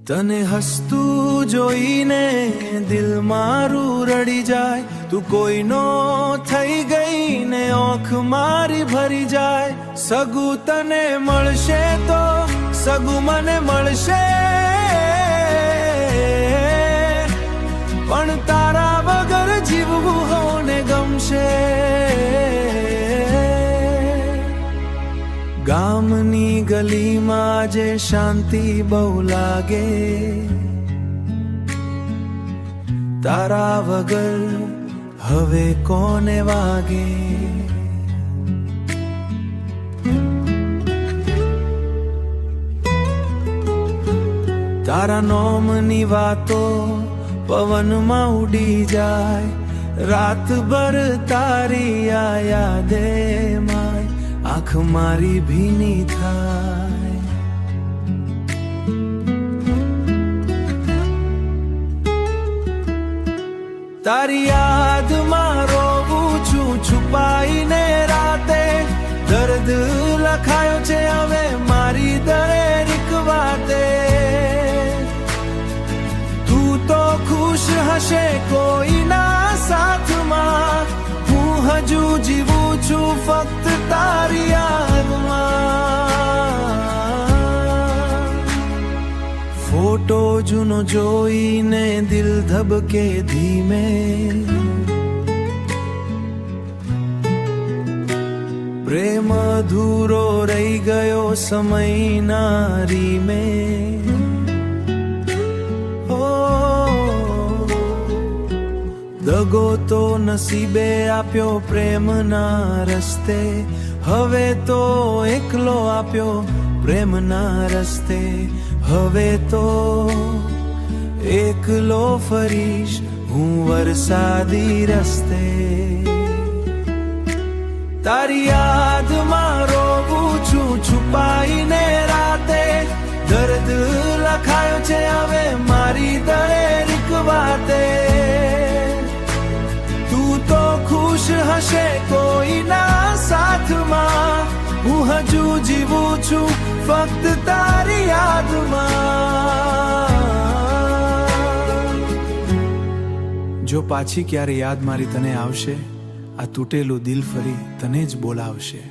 તને હસતું જોઈને દિલ મારું રડી જાય, તું કોઈનો થઈ ગઈ ને ઓખ મારી ભરી જાય. સગું તને મળશે તો સગું મને મળશે, પણ તારા વગર જીવવું હોને ગમશે. ગામની ગલીમાં જે શાંતિ બહુ લાગે, તારા વગર હવે કોને વાગે. તારા નોમની વાતો પવનમાં ઉડી જાય, રાતભર તારી આ યાદે માય આંખ મારી ભીની થાય. તારી યાદમાં રોવું છું છુપાઈને રાતે, દર્દ લખાયો છે હવે મારી દરેક વાતે. તું તો ખુશ હશે કોઈના સાથમાં, હું હજુ જીવું છું ફક્ત તારી યાદમાં. ફોટો જૂનો જોઈને દિલ ધબકે ધીમે, પ્રેમ અધૂરો રહી ગયો સમયના રીમે. દગો તો નસીબે આપ્યો પ્રેમના રસ્તે, હવે તો એકલો આપ્યો પ્રેમના રસ્તે. હવે તો એકલો ફરીશ હું વરસાદી રસ્તે. તારી યાદમાં રોવું છું છુપાઈને રાતે, દર્દ લખાયો છે હવે મારી દરેક વાતે. તું તો ખુશ હશે કોઈના સાથમાં, હું હજુ જીવું છું ફક્ત તારી યાદમાં. જો પાછી ક્યારે યાદ મારી તને આવશે, આ તૂટેલું દિલ ફરી તને જ બોલાવશે.